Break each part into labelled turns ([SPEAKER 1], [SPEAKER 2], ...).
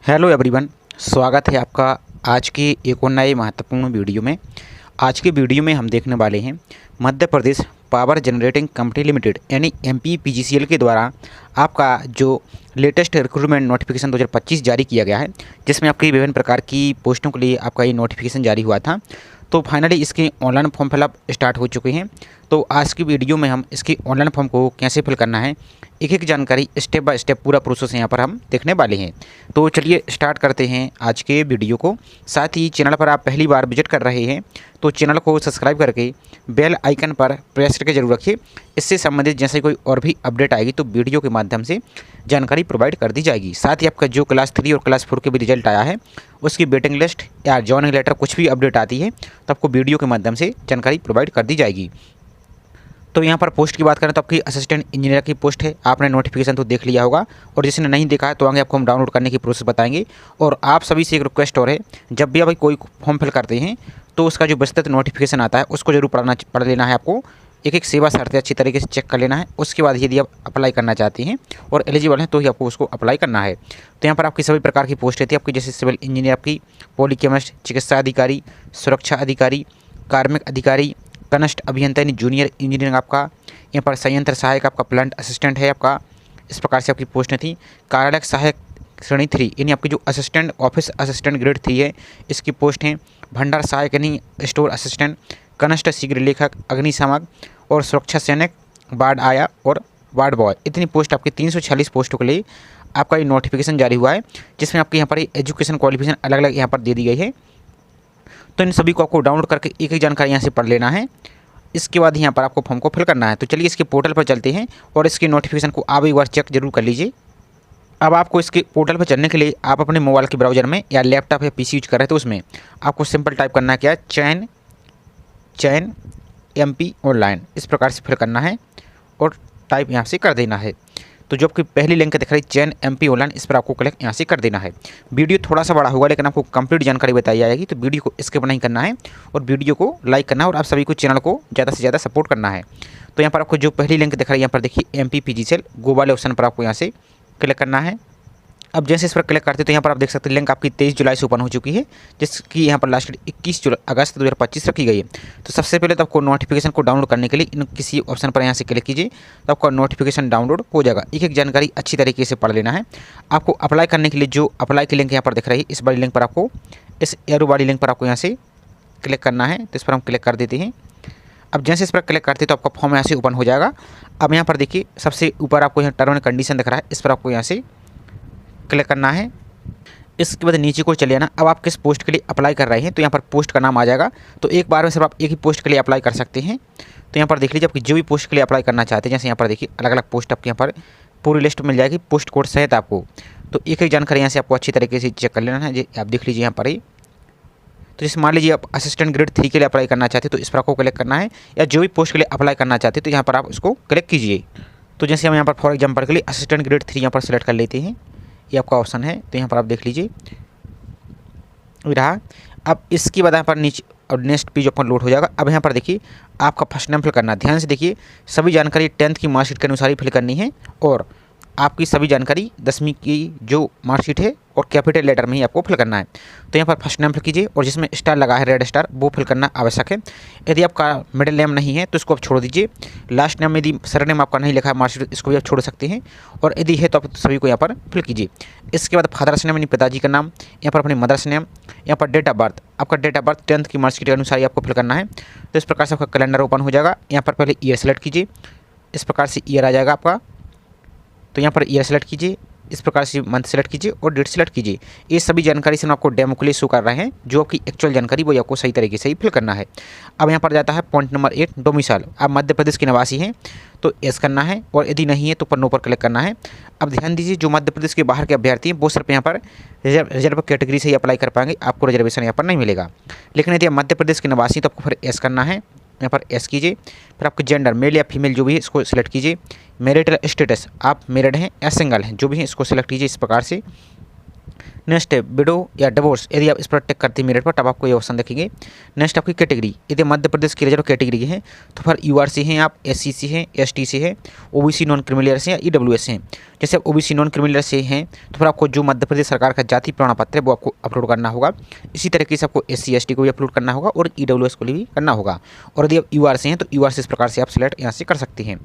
[SPEAKER 1] Hello everyone, स्वागत है आपका आज के एक और नए महत्वपूर्ण वीडियो में। आज के वीडियो में हम देखने वाले हैं Madhya Pradesh power generating company limited यानी एमपीपीजीसीएल के द्वारा आपका जो लेटेस्ट रिक्रूटमेंट नोटिफिकेशन 2025 जारी किया गया है, जिसमें आपकी विभिन्न प्रकार की पोस्टों के लिए आपका ये नोटिफिकेशन जारी हुआ था। तो फाइनली इसके ऑनलाइन फॉर्म फिलअप स्टार्ट हो चुके हैं। तो आज की वीडियो में हम इसकी ऑनलाइन फॉर्म को कैसे फिल करना है, एक एक जानकारी स्टेप बाय स्टेप पूरा प्रोसेस यहाँ पर हम देखने वाले हैं। तो चलिए स्टार्ट करते हैं आज के वीडियो को। साथ ही चैनल पर आप पहली बार विजिट कर रहे हैं तो चैनल को सब्सक्राइब करके बेल आइकन पर प्रेस करके जरूर रखिए। इससे संबंधित जैसे कोई और भी अपडेट आएगी तो वीडियो के माध्यम से जानकारी प्रोवाइड कर दी जाएगी। साथ ही आपका जो क्लास 3 और क्लास 4 के भी रिजल्ट आया है उसकी वेटिंग लिस्ट या जॉइनिंग लेटर कुछ भी अपडेट आती है तो आपको वीडियो के माध्यम से जानकारी प्रोवाइड कर दी जाएगी। तो यहाँ पर पोस्ट की बात करें तो आपकी असिस्टेंट इंजीनियर की पोस्ट है। आपने नोटिफिकेशन तो देख लिया होगा और जिसने नहीं देखा है तो आगे आपको हम डाउनलोड करने की प्रोसेस बताएंगे। और आप सभी से एक रिक्वेस्ट और है, जब भी आप कोई फॉर्म फिल करते हैं तो उसका जो विस्तृत नोटिफिकेशन आता है उसको जरूर पढ़ लेना है। आपको एक एक सेवा शर्तें अच्छी तरीके से चेक कर लेना है। उसके बाद यदि आप अप्लाई करना चाहते हैं और एलिजिबल हैं तो ही आपको उसको अप्लाई करना है। तो यहाँ पर आपकी सभी प्रकार की पोस्ट रहती है आपकी, जैसे सिविल इंजीनियर, आपकी पॉलीकेमिस्ट, चिकित्सा अधिकारी, सुरक्षा अधिकारी, कार्मिक अधिकारी, कनिष्ठ अभियंता यानी जूनियर इंजीनियरिंग, आपका यहाँ पर संयंत्र सहायक, आपका प्लांट असिस्टेंट है आपका। इस प्रकार से आपकी पोस्टें थी। कार्यालय सहायक श्रेणी 3 यानी आपकी जो असिस्टेंट ऑफिस असिस्टेंट ग्रेड 3 है इसकी पोस्ट हैं। भंडार सहायक यानी स्टोर असिस्टेंट, कनिष्ठ शीघ्र लेखक, अग्निशामक और सुरक्षा सैनिक, वार्ड आया और वार्ड बॉय। इतनी पोस्ट आपकी 346 पोस्टों के लिए आपका ये नोटिफिकेशन जारी हुआ है, जिसमें आपके यहाँ पर एजुकेशन क्वालिफिकेशन अलग अलग यहाँ पर दे दी गई है। तो इन सभी को आपको डाउनलोड करके एक एक जानकारी यहाँ से पढ़ लेना है। इसके बाद यहाँ पर आपको फॉर्म को फिल करना है। तो चलिए इसके पोर्टल पर चलते हैं और इसके नोटिफिकेशन को आप एक बार चेक जरूर कर लीजिए। अब आपको इसके पोर्टल पर चलने के लिए आप अपने मोबाइल के ब्राउज़र में या लैपटॉप या पीसी यूज कर रहे हैं तो उसमें आपको सिंपल टाइप करना है, क्या है, चयन एमपी ऑनलाइन, इस प्रकार से फिल करना है और टाइप यहाँ से कर देना है। तो जो आपकी पहली लिंक दिख रही है चयन एमपी ऑनलाइन, इस पर आपको क्लिक यहाँ से कर देना है। वीडियो थोड़ा सा बड़ा होगा लेकिन आपको कंप्लीट जानकारी बताई जाएगी, तो वीडियो को स्किप नहीं करना है और वीडियो को लाइक करना है और आप सभी को चैनल को ज़्यादा से ज़्यादा सपोर्ट करना है। तो यहाँ पर आपको जो पहली लिंक दिख रही है यहाँ पर देखिए एमपीपीजीसीएल गो वाले ऑप्शन पर आपको यहाँ से क्लिक करना है। अब जैसे इस पर क्लिक करते हैं तो यहाँ पर आप देख सकते हैं लिंक आपकी 23 जुलाई से ओपन हो चुकी है, जिसकी यहाँ पर लास्ट डेट 21 अगस्त 2025 रखी गई है। तो सबसे पहले तो आपको नोटिफिकेशन को डाउनलोड करने के लिए इन किसी ऑप्शन पर यहाँ से क्लिक कीजिए तो आपका नोटिफिकेशन डाउनलोड हो जाएगा। एक एक जानकारी अच्छी तरीके से पढ़ लेना है। आपको अप्लाई करने के लिए जो अप्लाई की लिंक यहाँ पर दिख रही है इस वाली लिंक पर आपको, इस एरो वाली लिंक पर आपको यहाँ से क्लिक करना है। तो इस पर हम क्लिक कर देते हैं। अब जैसे इस पर क्लिक करते हैं तो आपका फॉर्म यहाँ से ओपन हो जाएगा। अब यहाँ पर देखिए सबसे ऊपर आपको यहाँ टर्म एंड कंडीशन दिख रहा है, इस पर आपको यहाँ से क्लिक करना है। इसके बाद नीचे को चले आना। अब आप किस पोस्ट के लिए अप्लाई कर रहे हैं तो यहाँ पर पोस्ट का नाम आ जाएगा। तो एक बार में सिर्फ आप एक ही पोस्ट के लिए अप्लाई कर सकते हैं। तो यहाँ पर देख लीजिए आपकी जो भी पोस्ट के लिए अप्लाई करना चाहते हैं, जैसे यहाँ पर देखिए अलग अलग पोस्ट आपके यहाँ पर पूरी लिस्ट मिल जाएगी पोस्ट कोड सहित आपको। तो एक एक जानकारी यहाँ से आपको अच्छी तरीके से चेक कर लेना है। जी आप देख लीजिए यहाँ पर ही, तो जैसे मान लीजिए आप असिस्टेंट ग्रेड 3 के लिए अप्लाई करना चाहते हैं तो इस पर आपको क्लिक करना है, या जो भी पोस्ट के लिए अप्लाई करना चाहते हैं तो यहाँ पर आप उसको क्लिक कीजिए। तो जैसे हम यहाँ पर फॉर एग्जाम्पल के लिए असिस्टेंट ग्रेड 3 यहाँ पर सेलेक्ट कर लेते हैं, ये आपका ऑप्शन है। तो यहाँ पर आप देख लीजिए रहा। अब इसके बाद यहाँ पर नीचे और नेक्स्ट पेज ओपन लोड हो जाएगा। अब यहाँ पर देखिए आपका फर्स्ट नेम फिल करना है। ध्यान से देखिए सभी जानकारी 10th की मार्कशीट के अनुसार ही फिल करनी है और आपकी सभी जानकारी 10वीं की जो मार्कशीट है और कैपिटल लेटर में ही आपको फिल करना है। तो यहाँ पर फर्स्ट नेम फिल कीजिए और जिसमें स्टार लगा है रेड स्टार वो फिल करना आवश्यक है। यदि आपका मिडिल नेम नहीं है तो इसको आप छोड़ दीजिए। लास्ट नेम यदि सरनेम आपका नहीं लिखा है मार्कशीट, इसको भी आप छोड़ सकते हैं और यदि है तो आप सभी को यहाँ पर फिल कीजिए। इसके बाद फादर्स नेम यानी पिताजी का नाम, यहाँ पर अपने मदर्स नेम, यहाँ पर डेट ऑफ बर्थ, आपका डेट ऑफ बर्थ 10th की मार्कशीट के अनुसार ही आपको फिल करना है। तो इस प्रकार से आपका कैलेंडर ओपन हो जाएगा। यहाँ पर पहले ईयर सेलेक्ट कीजिए, इस प्रकार से ईयर आ जाएगा आपका। तो यहाँ पर ईयर सेलेक्ट कीजिए, इस प्रकार से मंथ सेलेक्ट कीजिए और डेट सेलेक्ट कीजिए। ये सभी जानकारी से हम आपको डेमो के लिए शो कर रहे हैं, जो आपकी एक्चुअल जानकारी वो आपको सही तरीके से ही फिल करना है। अब यहाँ पर जाता है पॉइंट नंबर 8 डोमिसाइल। आप मध्य प्रदेश के निवासी हैं तो एस करना है और यदि नहीं है तो पर नो पर क्लिक करना है। अब ध्यान दीजिए जो मध्य प्रदेश के बाहर के अभ्यर्थी हैं वो सिर्फ यहाँ पर रिजर्व कैटेगरी से ही अप्लाई कर पाएंगे, आपको रिजर्वेशन यहाँ पर नहीं मिलेगा। लेकिन यदि आप मध्य प्रदेश के निवासी तो आपको फिर एस करना है, यहाँ पर एस कीजिए। फिर आपके जेंडर मेल या फीमेल जो भी है इसको सिलेक्ट कीजिए। मैरिटल स्टेटस आप मैरिड हैं या सिंगल हैं जो भी हैं इसको सिलेक्ट कीजिए इस प्रकार से। नेक्स्ट है विडो या डिवोर्स, यदि आप इस पर टिक करते हैं मेरिट पर तब आपको ये ऑप्शन देखेंगे। नेक्स्ट आपकी कैटेगरी, यदि मध्य प्रदेश की रिजर्व कैटेगरी है तो फिर यूआरसी हैं आप, एससी से हैं, एसटी से हैं, ओबीसी नॉन क्रिमिनल से हैं, ईडब्ल्यूएस से हैं। जैसे आप ओबीसी नॉन क्रिमिनल से हैं तो फिर आपको जो मध्य प्रदेश सरकार का जाति प्रमाण पत्र है वो आपको अपलोड करना होगा। इसी तरीके से आपको एससी एसटी को भी अपलोड करना होगा और ईडब्ल्यूएस को भी करना होगा। और यदि आप यूआर से हैं तो यूआर से इस प्रकार से आप सिलेक्ट यहाँ से कर सकते हैं।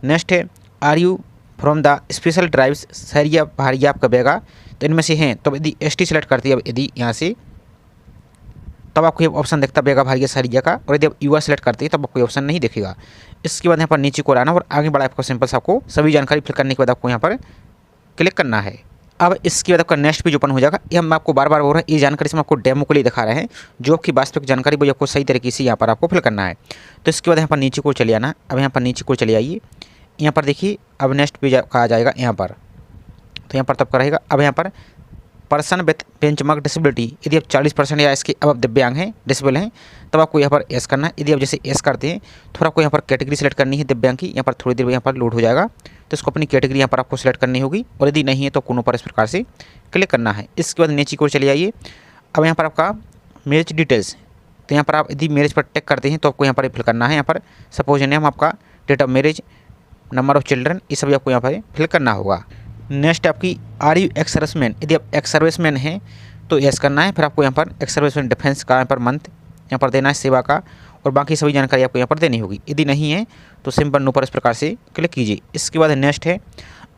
[SPEAKER 1] नेक्स्ट है are you from the special tribes, Sahariya Pahadiya आपका बेगा, तो इनमें से हैं। तो यदि एसटी सेलेक्ट करती है यदि यहाँ से तब आपको ये ऑप्शन दिखता बेगा भारिया शहरिया का, और यदि आप यूआर सेलेक्ट करते हैं तब आपको ये ऑप्शन नहीं दिखेगा। इसके बाद यहाँ पर नीचे को आना और आगे बढ़ा आपको सिंपल से आपको सभी जानकारी फिल करने के बाद आपको यहाँ पर क्लिक करना है। अब इसके बाद आपका नेक्स्ट पेज ओपन हो जाएगा। ये हम आपको बार बार बोल रहे हैं, ये जानकारी से हम आपको डेमो के लिए दिखा रहे हैं, जो आपकी वास्तविक जानकारी वो आपको सही तरीके से यहाँ पर आपको फिल करना है। तो इसके बाद यहाँ पर नीचे को चले आना। अब यहाँ पर नीचे को चले आइए, यहाँ पर देखिए अब नेक्स्ट पेज का आ जाएगा यहाँ पर, तो यहाँ पर तब का रहेगा। अब यहाँ पर पर्सन विथ बेंचमार्क डिसेबिलिटी, यदि आप 40% या इसके अब दिव्यांग हैं, डिसेबल हैं, तब आपको यहाँ पर एस करना है। यदि आप जैसे एस करते हैं तो आपको यहाँ पर कैटेगरी सेलेक्ट करनी है दिव्यांग की। यहाँ पर थोड़ी देर यहाँ पर लोड हो जाएगा, तो इसको अपनी कैटेगरी यहाँ पर आपको सेलेक्ट करनी होगी, और यदि नहीं है तो कोनो पर इस प्रकार से क्लिक करना है। इसके बाद नीचे को चले आइए। अब यहाँ पर आपका मैरिज डिटेल्स, तो यहाँ पर आप यदि मैरिज पर टिक करते हैं तो आपको यहाँ पर फिल करना है। यहाँ पर सपोज नेम आपका, date of marriage, number of children, ये सभी आपको यहाँ पर फिल करना होगा। नेक्स्ट आपकी आर यू एक्स सर्विसमैन, यदि आप एक्स सर्विसमैन हैं तो यस करना है। फिर आपको यहाँ पर एक्स सर्विसमैन डिफेंस का यहाँ पर मंथ यहाँ पर देना है, सेवा का, और बाकी सभी जानकारी आपको यहाँ पर देनी होगी। यदि नहीं है तो सिंपल नो पर इस प्रकार से क्लिक कीजिए। इसके बाद नेक्स्ट है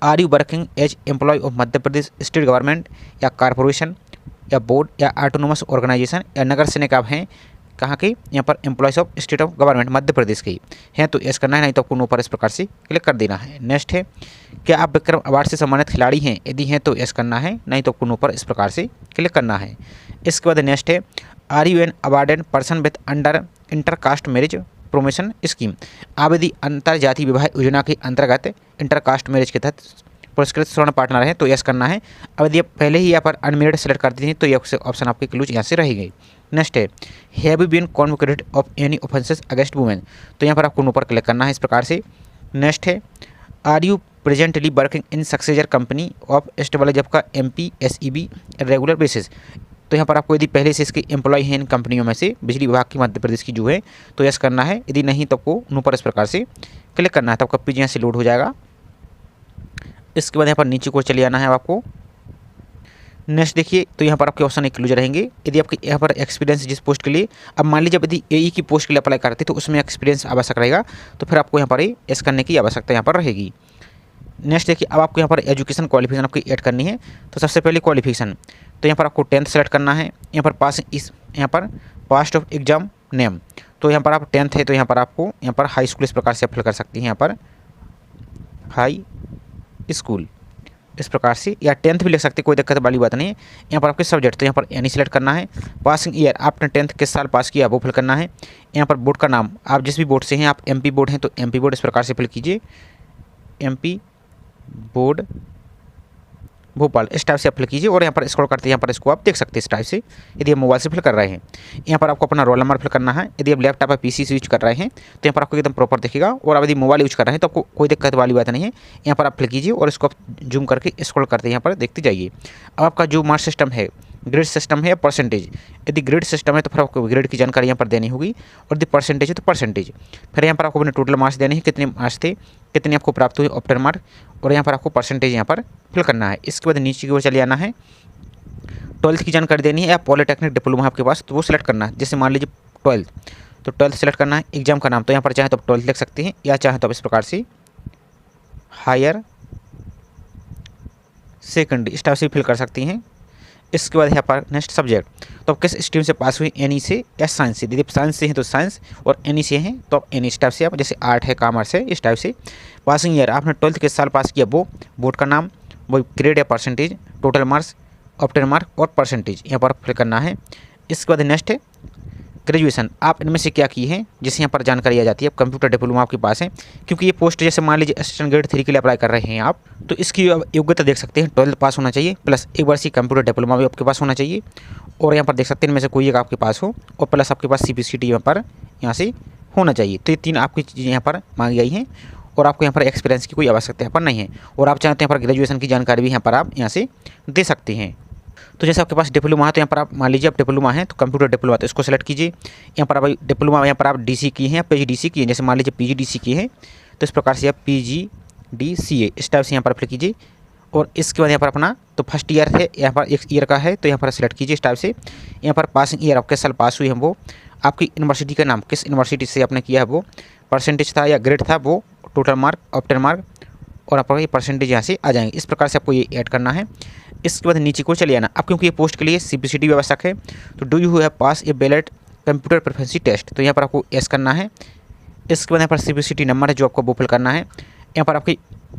[SPEAKER 1] are you working as employ of Madhya Pradesh state government या कॉरपोरेशन या बोर्ड या ऑटोनोमस ऑर्गेनाइजेशन या नगर सेनिक आप हैं कहाँ के, यहाँ पर employees of state of government Madhya Pradesh के हैं तो यस करना है, नहीं तो आपको नो पर इस प्रकार से क्लिक कर देना है। नेक्स्ट है क्या आप विक्रम अवार्ड से सम्मानित खिलाड़ी हैं, यदि हैं तो यस करना है, नहीं तो आपको नो पर इस प्रकार से क्लिक करना है। इसके बाद नेक्स्ट है are you an awarded person with under intercaste marriage promotion scheme, आप यदि अंतर जाति विवाह योजना के अंतर्गत इंटरकास्ट मैरिज के तहत पुरस्कृत स्वर्ण पार्टनर है तो यस करना है। अब यदि आप पहले ही यहाँ पर अनमेरिड सेलेक्ट करते हैं तो ये ऑप्शन आपके क्लूज यहाँ से रहेगी। नेक्स्ट है have you been convicted of any offences against women, तो यहाँ पर आपको नो पर क्लिक करना है इस प्रकार से। नेक्स्ट है are you presently working in successor company of establish आपका MPSEB रेगुलर बेसिस, तो यहाँ पर आपको यदि पहले से इसके एम्प्लॉय हैं इन कंपनियों में से बिजली विभाग की मध्य प्रदेश की जो है तो यस करना है, यदि नहीं तो आपको नो पर इस प्रकार से क्लिक करना है, तब आपका पेज यहाँ से लोड हो जाएगा। इसके बाद यहाँ पर नीचे को चले आना है आपको। नेक्स्ट देखिए तो यहाँ पर आपके ऑप्शन इंक्लूड रहेंगे। यदि आपके यहाँ पर एक्सपीरियंस जिस पोस्ट के लिए, अब मान लीजिए यदि AE की पोस्ट के लिए अप्लाई करते तो उसमें एक्सपीरियंस आवश्यक रहेगा, तो फिर आपको यहाँ पर एस करने की आवश्यकता यहाँ पर रहेगी। नेक्स्ट देखिए अब आपको यहाँ पर एजुकेशन क्वालिफिकेशन आपकी ऐड करनी है, तो सबसे पहले क्वालिफिकेशन, तो यहाँ पर आपको 10th सेलेक्ट करना है। यहाँ पर यहाँ पर पास्ट ऑफ एग्जाम नेम, तो यहाँ पर आप 10th है तो यहाँ पर आपको यहाँ पर हाई स्कूल इस प्रकार से अप्लाई कर सकती हैं, यहाँ पर हाई स्कूल इस प्रकार से, या 10th भी लिख सकते, कोई दिक्कत वाली बात नहीं है। यहाँ पर आपके सब्जेक्ट, तो यहाँ पर एनी सेलेक्ट करना है। पासिंग ईयर, आपने 10th किस साल पास किया वो फिल करना है। यहाँ पर बोर्ड का नाम, आप जिस भी बोर्ड से हैं, आप MP बोर्ड हैं तो MP बोर्ड इस प्रकार से फिल कीजिए, MP बोर्ड भोपाल इस टाइप से आप फिल कीजिए, और यहाँ पर स्क्रॉल करते हैं, यहाँ पर इसको आप देख सकते हैं इस टाइप से, यदि आप मोबाइल से फिल कर रहे हैं। यहाँ पर आपको अपना रोल नंबर फिल करना है। यदि आप लैपटॉप या PC से यूज कर रहे हैं तो यहाँ पर आपको एकदम प्रॉपर दिखेगा, और आप यदि मोबाइल यूज कर रहे हैं तो आपको कोई दिक्कत वाली बात नहीं है। यहाँ पर आप फिल कीजिए और इसको आप जूम करके स्क्रॉल करते हैं, यहाँ पर देखते जाइए। अब आपका जो मार्क्स सिस्टम है, ग्रेड सिस्टम है या परसेंटेज, यदि ग्रेड सिस्टम है तो फिर आपको ग्रेड की जानकारी यहाँ पर देनी होगी, और यदि परसेंटेज है तो परसेंटेज। फिर यहाँ पर आपको अपने टोटल मार्क्स देने हैं, कितने मार्क्स थे, कितने आपको प्राप्त हुए ऑप्टर मार्क, और यहाँ पर आपको परसेंटेज यहाँ पर फिल करना है। इसके बाद नीचे की ओर चले आना है। 12th की जानकारी देनी है या पॉलिटेक्निक डिप्लोमा आपके पास तो वो सिलेक्ट करना है। जैसे मान लीजिए 12th, तो 12th सेलेक्ट करना है। एग्जाम का नाम, तो यहाँ पर चाहे तो आप 12th लिख सकते हैं, या चाहे तो आप इस प्रकार से हायर सेकेंडरी इस टाइप से फिल कर सकती हैं। इसके बाद यहाँ पर नेक्स्ट सब्जेक्ट, तो आप किस स्ट्रीम से पास हुए, एनी से या साइंस से। यदि साइंस से हैं तो साइंस, और एनी से हैं तो आप एनी इस टाइप से, आप जैसे आर्ट है, कॉमर्स है, इस टाइप से। पासिंग ईयर, आपने 12th किस साल पास किया वो, बोर्ड का नाम, वो ग्रेड या percentage, total marks, obtain mark और परसेंटेज यहाँ पर फिल करना है। इसके बाद नेक्स्ट है ग्रेजुएशन, आप इनमें से क्या की है, जिससे यहाँ पर जानकारी आ जाती है। कंप्यूटर डिप्लोमा आपके पास है, क्योंकि ये पोस्ट जैसे मान लीजिए असिस्टेंट ग्रेड 3 के लिए अप्लाई कर रहे हैं आप, तो इसकी योग्यता देख सकते हैं 12th पास होना चाहिए, प्लस एक वर्षीय कंप्यूटर डिप्लोमा भी आपके पास होना चाहिए, और यहाँ पर देख सकते हैं इनमें से कोई एक आपके पास हो, और प्लस आपके पास CPCT यहाँ से होना चाहिए। तो ये 3 आपकी चीज़ें यहाँ पर मांगी गई हैं, और आपको यहाँ पर एक्सपीरियंस की कोई आवश्यकता यहाँ पर नहीं है। और आप चाहते हैं यहाँ पर ग्रेजुएशन की जानकारी भी यहाँ पर आप यहाँ से दे सकते हैं। तो जैसे आपके पास डिप्लोमा है तो यहाँ पर आप मान लीजिए आप डिप्लोमा है तो कंप्यूटर डिप्लोमा, तो इसको सेलेक्ट कीजिए। यहाँ पर आप डिप्लोमा, यहाँ पर आप डीसी की हैं, पीजीडीसी की हैं, जैसे मान लीजिए पीजीडीसी की है तो इस प्रकार से आप पीजीडीसीए इस टाइप से यहाँ पर अप्लाई कीजिए। और इसके बाद यहाँ पर अपना तो फर्स्ट ईयर है, यहाँ पर एक ईयर का है तो यहाँ पर सेलेक्ट कीजिए इस टाइप से। यहाँ पर पासिंग ईयर, आप किस साल पास हुई है वो, आपकी यूनिवर्सिटी का नाम, किस यूनिवर्सिटी से आपने किया है वो, परसेंटेज था या ग्रेड था वो, टोटल मार्क, ऑप्टेन मार्क, और आपका ये परसेंटेज यहाँ से आ जाएंगे। इस प्रकार से आपको ये ऐड करना है। इसके बाद नीचे को चले आना। अब क्योंकि ये पोस्ट के लिए सीपीसीटी भी आवश्यक है तो do you have pass a valid computer proficiency test, तो यहाँ पर आपको एस करना है। इसके बाद यहाँ पर सीपीसीटी नंबर है जो आपको वो फिल करना है। यहाँ पर आपकी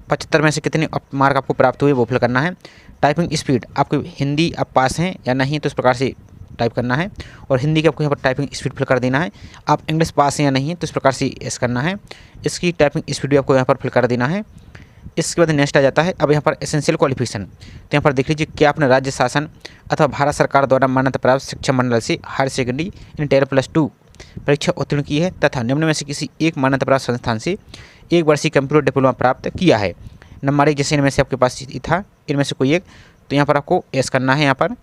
[SPEAKER 1] 75 में से कितने मार्क आपको प्राप्त हुए वो फिल करना है। टाइपिंग स्पीड, आपकी हिंदी आप पास हैं या नहीं तो इस प्रकार से टाइप करना है, और हिंदी की आपको यहाँ पर टाइपिंग स्पीड फिल कर देना है। आप इंग्लिश पास हैं या नहीं तो इस प्रकार से एस करना है। इसकी टाइपिंग स्पीड भी आपको यहाँ पर फिल कर देना है। इसके बाद नेक्स्ट आ जाता है अब यहाँ पर एसेंशियल क्वालिफिकेशन, तो यहाँ पर देख लीजिए क्या आपने राज्य शासन अथवा भारत सरकार द्वारा मान्यता प्राप्त शिक्षा मंडल से हायर सेकेंडरी इंटर +2 परीक्षा उत्तीर्ण की है तथा निम्न में से किसी एक मान्यता प्राप्त संस्थान से एक वर्षीय कंप्यूटर डिप्लोमा प्राप्त किया है। नंबर एक, जैसे इनमें से आपके पास था इनमें से कोई एक, तो यहाँ पर आपको एस करना है यहाँ पर।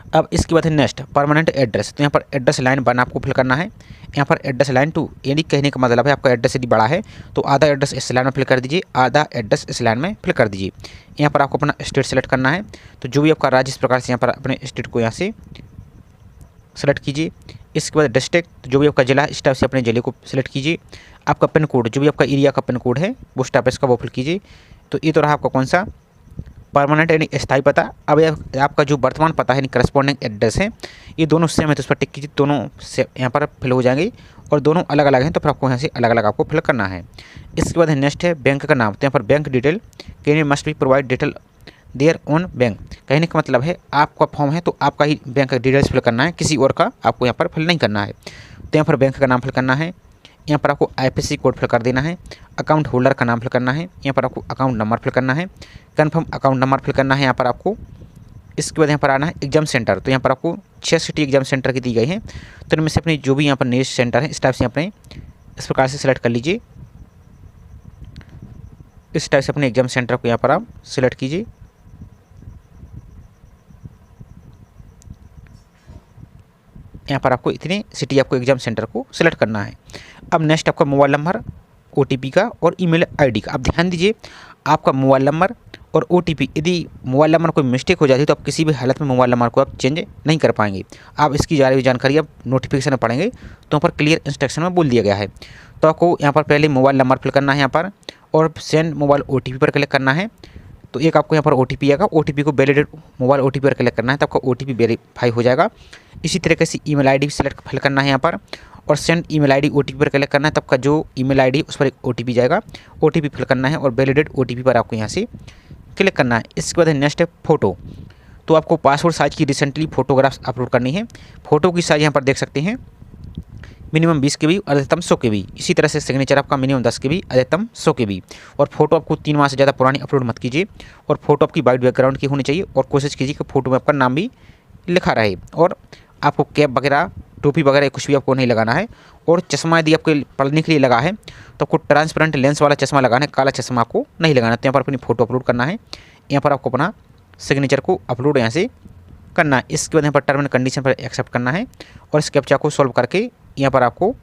[SPEAKER 1] अब इसके बाद है नेक्स्ट परमानेंट एड्रेस, तो यहाँ पर एड्रेस लाइन 1 आपको फिल करना है। यहाँ पर एड्रेस लाइन 2, यानी कहने का मतलब है आपका एड्रेस यदि बड़ा है तो आधा एड्रेस इस लाइन में फिल कर दीजिए, आधा एड्रेस इस लाइन में फिल कर दीजिए। यहाँ पर आपको अपना स्टेट सेलेक्ट करना है, तो जो भी आपका राज्य इस प्रकार से यहाँ पर अपने स्टेट को यहाँ से सेलेक्ट कीजिए। इसके बाद डिस्ट्रिक्ट, तो जो भी आपका जिला इस टाइप से अपने जिले को सिलेक्ट कीजिए। आपका पिन कोड, जो भी आपका एरिया का पिन कोड है वो इस टाइप इसका वो फिल कीजिए। तो ये तो रहा आपका कौन सा परमानेंट यानी स्थायी पता। अब आपका जो वर्तमान पता है यानी करस्पॉन्डिंग एड्रेस है, ये दोनों सेम है तो उस पर टिक कीजिए, दोनों से यहाँ पर फिल हो जाएंगे। और दोनों अलग अलग हैं तो फिर आपको यहाँ से अलग अलग आपको फिल करना है। इसके बाद नेक्स्ट है बैंक का नाम, तो यहाँ पर bank detail can must be provide detail their own bank, कहने का मतलब है आपका फॉर्म है तो आपका ही बैंक का डिटेल्स फिल करना है, किसी और का आपको यहाँ पर फिल नहीं करना है। तो यहाँ पर बैंक का नाम फिल करना है, यहाँ पर आपको आईएफएससी कोड फिल कर देना है, अकाउंट होल्डर का नाम फिल करना है, यहाँ पर आपको अकाउंट नंबर फिल करना है, कन्फर्म अकाउंट नंबर फिल करना है यहाँ पर आपको। इसके बाद यहाँ पर आना है एग्जाम सेंटर, तो यहाँ पर आपको 6 सिटी एग्जाम सेंटर की दी गई है, तो इनमें से अपने जो भी यहाँ पर नियरेस्ट सेंटर है इस टाइप से अपने इस प्रकार से सिलेक्ट कर लीजिए। इस टाइप से अपने एग्जाम सेंटर को यहाँ पर आप सिलेक्ट कीजिए। यहाँ पर आपको इतने सिटी आपको एग्जाम सेंटर को सिलेक्ट करना है। अब नेक्स्ट आपका मोबाइल नंबर, ओटीपी का और ईमेल आईडी का। आप ध्यान दीजिए आपका मोबाइल नंबर और ओटीपी, यदि मोबाइल नंबर कोई मिस्टेक हो जाती है तो आप किसी भी हालत में मोबाइल नंबर को आप चेंज नहीं कर पाएंगे। आप इसकी सारी जानकारी आप नोटिफिकेशन में पढ़ेंगे तो यहाँ पर क्लियर इंस्ट्रक्शन में बोल दिया गया है। तो आपको यहाँ पर पहले मोबाइल नंबर फिल करना है यहाँ पर, और सेंड मोबाइल ओटीपी पर क्लिक करना है। तो एक आपको यहाँ पर ओटीपी आएगा, ओटीपी को वैलिडेट मोबाइल ओटीपी पर क्लिक करना है तो आपका ओटीपी वेरीफाई हो जाएगा। इसी तरीके से ईमेल आईडी सेलेक्ट फिल करना है यहाँ पर, और सेंड ईमेल आईडी ओटीपी पर क्लिक करना है, तब का जो ईमेल आईडी उस पर एक ओटीपी जाएगा, ओटीपी फिल करना है और वैलिडेट ओटीपी पर आपको यहाँ से क्लिक करना है। इसके बाद नेक्स्ट है फ़ोटो, तो आपको पासपोर्ट साइज की रिसेंटली फ़ोटोग्राफ्स अपलोड करनी है। फ़ोटो की साइज़ यहाँ पर देख सकते हैं, मिनिमम 20 KB अधिकतम 100 KB। इसी तरह से सिग्नेचर आपका मिनिमम 10 KB अधिकतम 100 KB। और फोटो आपको 3 माह से ज़्यादा पुरानी अपलोड मत कीजिए, और फोटो आपकी वाइट बैकग्राउंड की होनी चाहिए, और कोशिश कीजिए कि फोटो में आपका नाम भी लिखा रहे, और आपको कैप वगैरह टोपी वगैरह कुछ भी आपको नहीं लगाना है। और चश्मा यदि आपको पढ़ने के लिए लगा है तो आपको ट्रांसपेरेंट लेंस वाला चश्मा लगाना है, काला चश्मा आपको नहीं लगाना। तो यहाँ पर अपनी फ़ोटो अपलोड करना है, यहाँ पर आपको अपना सिग्नेचर को अपलोड यहाँ से करना है। इसके बाद यहाँ पर टर्म एंड कंडीशन पर एक्सेप्ट करना है, और इस कैप्चा को सॉल्व करके यहाँ पर आपको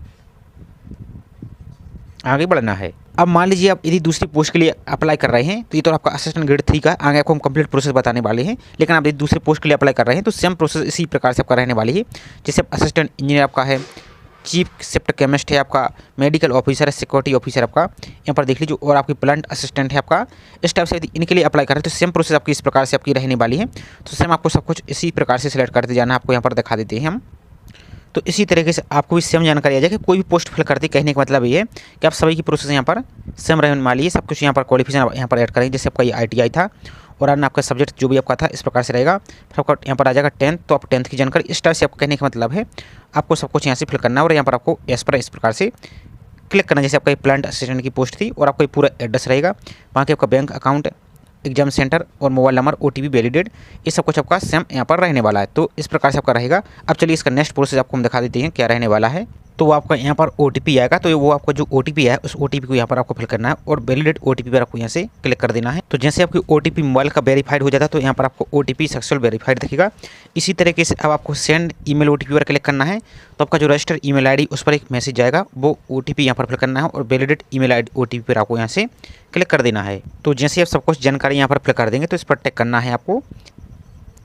[SPEAKER 1] आगे बढ़ना है। अब मान लीजिए आप यदि दूसरी पोस्ट के लिए अप्लाई कर रहे हैं तो ये तो आपका असिस्टेंट ग्रेड 3 का, आगे आपको हम कंप्लीट प्रोसेस बताने वाले हैं। लेकिन आप यदि दूसरे पोस्ट के लिए अप्लाई कर रहे हैं तो सेम प्रोसेस इसी प्रकार से आपका रहने वाली है। जैसे असिस्टेंट इंजीनियर आपका है, चीफ शिफ्ट केमिस्ट है आपका, मेडिकल ऑफिसर है, सिक्योरिटी ऑफिसर आपका, यहाँ पर देख लीजिए, और आपकी प्लांट असिस्टेंट है आपका। इस टाइप से यदि इनके लिए अप्लाई कर रहे हैं तो सेम प्रोसेस आपकी इस प्रकार से आपकी रहने वाली है। तो सेम आपको सब कुछ इसी प्रकार से सिलेक्ट करते जाना है, आपको यहाँ पर दिखा देते हैं हम। तो इसी तरीके से आपको भी सेम जानकारी आ जाए कि कोई भी पोस्ट फिल करते, कहने का मतलब ये है कि आप सभी की प्रोसेस यहाँ पर सेम रहने वाली है। सब कुछ यहाँ पर क्वालिफिकेशन यहाँ पर ऐड करेंगे, जैसे आपका ये ITI था और अन्य आपका सब्जेक्ट जो भी आपका था इस प्रकार से रहेगा। फिर आपका यहाँ पर आ जाएगा 10th, तो आप 10th की जानकारी इस टाइप से आपको कहने का मतलब है आपको सब कुछ यहाँ से फिल करना है, और यहाँ पर आपको इस प्रकार से क्लिक करना। जैसे आपका प्लांट असिस्टेंट की पोस्ट थी, और आपका पूरा एड्रेस रहेगा, वहाँ के आपका बैंक अकाउंट, एग्जाम सेंटर और मोबाइल नंबर, OTP वैलिडेट, ये सब कुछ आपका सेम यहाँ पर रहने वाला है। तो इस प्रकार से आपका रहेगा। अब चलिए इसका नेक्स्ट प्रोसेस आपको हम दिखा देते हैं क्या रहने वाला है। तो तो आपका यहाँ पर OTP आएगा। तो वो आपका जो OTP है उस OTP को यहाँ पर आपको फिल करना है और वैलिडेट OTP पर आपको यहाँ से क्लिक कर देना है। तो जैसे आपकी OTP मोबाइल का वेरीफाइड हो जाता है तो यहाँ पर आपको OTP सक्सेसफुल वेरीफाइड दिखेगा। इसी तरीके से अब आपको सेंड ईमेल OTP पर क्लिक करना है। तो आपका जो रजिस्टर ईमेल ID उस पर एक मैसेज जाएगा, वो OTP यहाँ पर फिल करना है और वैलिडेट ईमेल ID OTP पर आपको यहाँ से क्लिक कर देना है। तो जैसे आप सब कुछ जानकारी यहाँ पर फिल कर देंगे तो इस पर टिक करना है आपको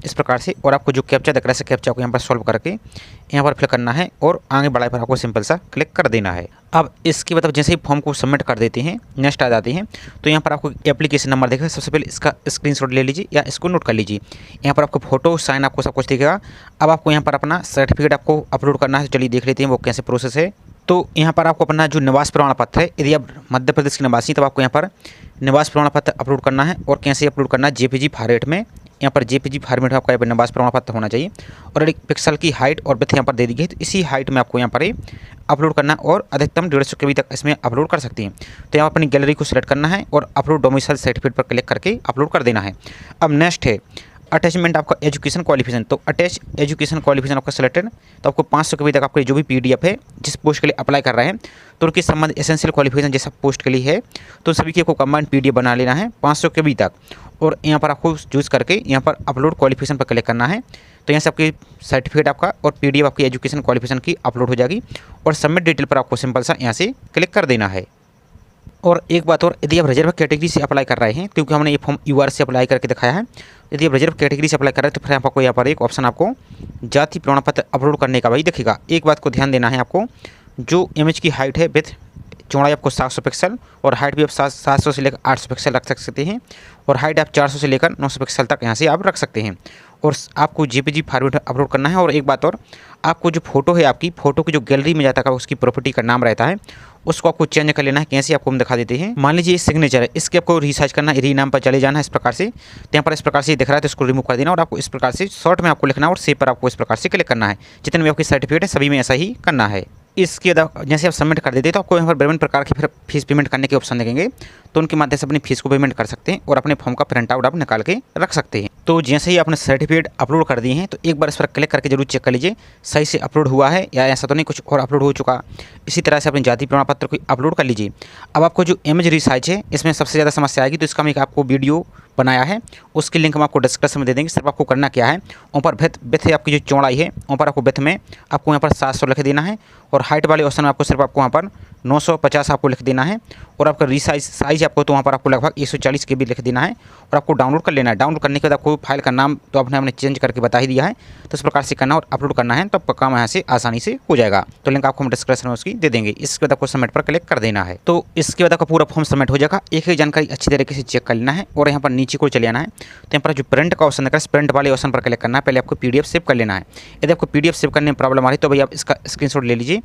[SPEAKER 1] इस प्रकार से, और आपको जो कैप्चा दिख रहा है कैप्चा को यहाँ पर सॉल्व करके यहाँ पर फिल करना है और आगे बढ़ाए पर आपको सिंपल सा क्लिक कर देना है। अब इसके बाद जैसे ही फॉर्म को सबमिट कर देते हैं, नेक्स्ट आ जाते हैं, तो यहाँ पर आपको एप्लीकेशन नंबर दिखेगा। सबसे पहले इसका स्क्रीनशॉट ले लीजिए या इसको नोट कर लीजिए। यहाँ पर आपको फोटो साइन आपको सब कुछ दिखेगा। अब आपको यहाँ पर अपना सर्टिफिकेट आपको अपलोड करना है। चलिए देख लेते हैं वो कैसे प्रोसेस है। तो यहाँ पर आपको अपना जो निवास प्रमाण पत्र है, यदि आप मध्य प्रदेश के निवासी तब आपको यहाँ पर निवास प्रमाण पत्र अपलोड करना है। और कैसे अपलोड करना है, JPG फॉर्मेट में। यहाँ पर JPG फॉर्मेट में आपका यहाँ पर निवास प्रमाण पत्र होना चाहिए और एक पिक्सल की हाइट और विड्थ यहाँ पर दे दी गई है। तो इसी हाइट में आपको यहाँ पर अपलोड करना है और अधिकतम 150 KB तक इसमें अपलोड कर सकती हैं। तो यहाँ अपनी गैलरी को सिलेक्ट करना है और अपलोड डोमिसाइल सर्टिफिकेट पर क्लिक करके अपलोड कर देना है। अब नेक्स्ट है अटैचमेंट आपका एजुकेशन क्वालिफिकेशन। तो अटैच एजुकेशन क्वालिफिकेशन आपका सिलेक्टेड, तो आपको 500 KB तक आपके जो भी PDF है जिस पोस्ट के लिए अप्लाई कर रहे हैं तो उनके संबंध एसेंशियल क्वालिफिकेशन जैसा पोस्ट के लिए है तो सभी की आपको कंबाइंड PDF बना लेना है 500 KB तक। और यहाँ पर आपको चूज़ करके यहाँ पर अपलोड क्वालिफिकेशन पर क्लिक करना है। तो यहाँ से आपकी सर्टिफिकेट आपका और PDF आपकी एजुकेशन क्वालिफिकेशन की अपलोड हो जाएगी और सबमिट डिटेल पर आपको सिंपल सा यहाँ से क्लिक कर देना है। और एक बात और, यदि आप रिजर्व कैटेगरी से अप्लाई कर रहे हैं, क्योंकि हमने ये फॉर्म UR से अप्लाई करके दिखाया है, यदि आप रिजर्व कैटेगरी से अप्लाई कर रहे हैं तो फिर आपको यहाँ पर एक ऑप्शन आपको जाति प्रमाण पत्र अपलोड करने का भाई दिखेगा। एक बात को ध्यान देना है आपको, जो इमेज की हाइट है विथ चौड़ाई आपको 700 पिक्सल और हाइट भी आप 700 से लेकर 800 पिक्सल रख सकते हैं और हाइट आप 400 से लेकर 900 पिक्सल तक यहाँ से आप रख सकते हैं। और आपको JPG फॉर्मेट अपलोड करना है। और एक बात और, आपको जो फोटो है आपकी फ़ोटो की जो गैलरी में जाता है उसकी प्रॉपर्टी का नाम रहता है उसको आपको चेंज कर लेना है। कैसे आपको हम दिखा देते हैं। मान लीजिए ये सिग्नेचर है, इसके आपको रिसाइज करना है, री नाम पर चले जाना है इस प्रकार से। तो यहाँ पर इस प्रकार से दिख रहा है तो इसको रिमूव कर देना और आपको इस प्रकार से शॉर्ट में आपको लिखना है और सेव पर आपको इस प्रकार से क्लिक करना है। जितने भी आपके सर्टिफिकेट है सभी में ऐसा ही करना है। इसके जैसे आप सबमिट कर देते हैं तो आपको यहाँ पर विभिन्न प्रकार के फिर फीस पेमेंट करने के ऑप्शन दिखेंगे, तो उनके माध्यम से अपनी फीस को पेमेंट कर सकते हैं और अपने फॉर्म का प्रिंट आउट आप निकाल के रख सकते हैं। तो जैसे ही आपने सर्टिफिकेट अपलोड कर दिए हैं तो एक बार इस पर क्लिक करके जरूर चेक कर लीजिए सही से अपलोड हुआ है या ऐसा तो नहीं कुछ और अपलोड हो चुका। इसी तरह से अपने जाति प्रमाण पत्र को अपलोड कर लीजिए। अब आपको जो इमेज रिसाइज है इसमें सबसे ज़्यादा समस्या आएगी, तो इसका मैं आपको वीडियो बनाया है, उसकी लिंक हम आपको डिस्क्रिप्शन में दे देंगे। सिर्फ आपको करना क्या है, ऊपर विथ है आपकी जो चौड़ाई है, ऊपर आपको विथ में आपको यहाँ पर 700 लिख देना है और हाइट वाले ऑप्शन में आपको सिर्फ आपको वहाँ पर 950 आपको लिख देना है और आपका रिसाइज साइज आपको तो वहाँ पर आपको लगभग 140 KB लिख देना है और आपको डाउनलोड कर लेना है। डाउनलोड करने के बाद आपको फाइल का नाम तो हमने चेंज करके बता ही दिया है, तो इस प्रकार से करना और अपलोड करना है, तो आपका काम यहाँ से आसानी से हो जाएगा। तो लिंक आपको हम डिस्क्रिप्शन में उसकी दे देंगे। इसके बाद आपको सबमिट पर क्लिक कर देना है। तो इसके बाद आपका पूरा फॉर्म सबमिट हो जाएगा। एक एक जानकारी अच्छी तरीके से चेक कर लेना है और यहाँ पर नीचे को चले आना है। तो यहाँ पर जो प्रिंट का ऑप्शन है, प्रिंट वाले ऑप्शन पर क्लिक करना है। पहले आपको PDF सेव कर लेना है। यदि आपको PDF सेव करने में प्रॉब्लम आ रही है तो भाई आप इसका स्क्रीनशॉट ले लीजिए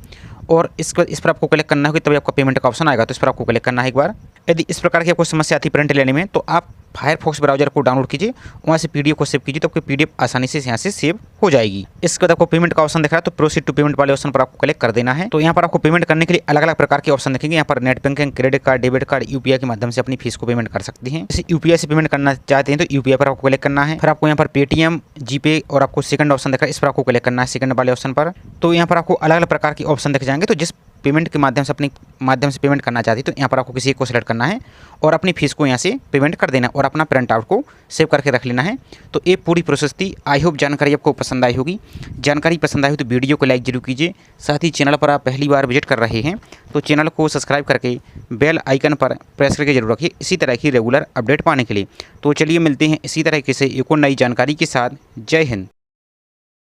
[SPEAKER 1] और इस पर आपको क्लिक करना होगा, तभी आपका पेमेंट का ऑप्शन आएगा। तो इस पर आपको क्लिक करना है एक बार। यदि इस प्रकार की आपको समस्या आती है प्रिंट लेने में तो आप फायरफॉक्स ब्राउजर को डाउनलोड कीजिए, वहाँ से PDF को सेव कीजिए, तो आपकी PDF आसानी से यहाँ से सेव हो जाएगी। इसके बाद आपको पेमेंट का ऑप्शन दिख रहा है, तो प्रोसीड टू पेमेंट वाले ऑप्शन पर आपको क्लिक कर देना है। तो यहाँ पर आपको पेमेंट करने के लिए अलग अलग प्रकार के ऑप्शन दिखेंगे। यहाँ पर net banking, credit card, debit card, UPI के माध्यम से अपनी फीस को पेमेंट कर सकती हैं। जैसे UPI से पेमेंट करना चाहते हैं तो UPI पर आपको क्लिक करना है। फिर आपको यहाँ पर पेटीएम, GPay और आपको सेकंड ऑप्शन दिख रहा है, इस पर आपको क्लिक करना है सेकंड वाले ऑप्शन पर। तो यहाँ पर आपको अलग अलग प्रकार के ऑप्शन दिख जाएंगे। तो जिस पेमेंट के माध्यम से अपनी माध्यम से पेमेंट करना चाहती है तो यहाँ पर आपको किसी एक को सिलेक्ट करना है और अपनी फीस को यहाँ से पेमेंट कर देना और अपना प्रिंट आउट को सेव करके रख लेना है। तो ये पूरी प्रोसेस थी। आई होप जानकारी आपको पसंद आई होगी। जानकारी पसंद आई हो तो वीडियो को लाइक जरूर कीजिए। साथ ही चैनल पर आप पहली बार विजिट कर रहे हैं तो चैनल को सब्सक्राइब करके बेल आइकन पर प्रेस करके जरूर रखिए इसी तरह की रेगुलर अपडेट पाने के लिए। तो चलिए मिलते हैं इसी तरह से एक और नई जानकारी के साथ। जय हिंद।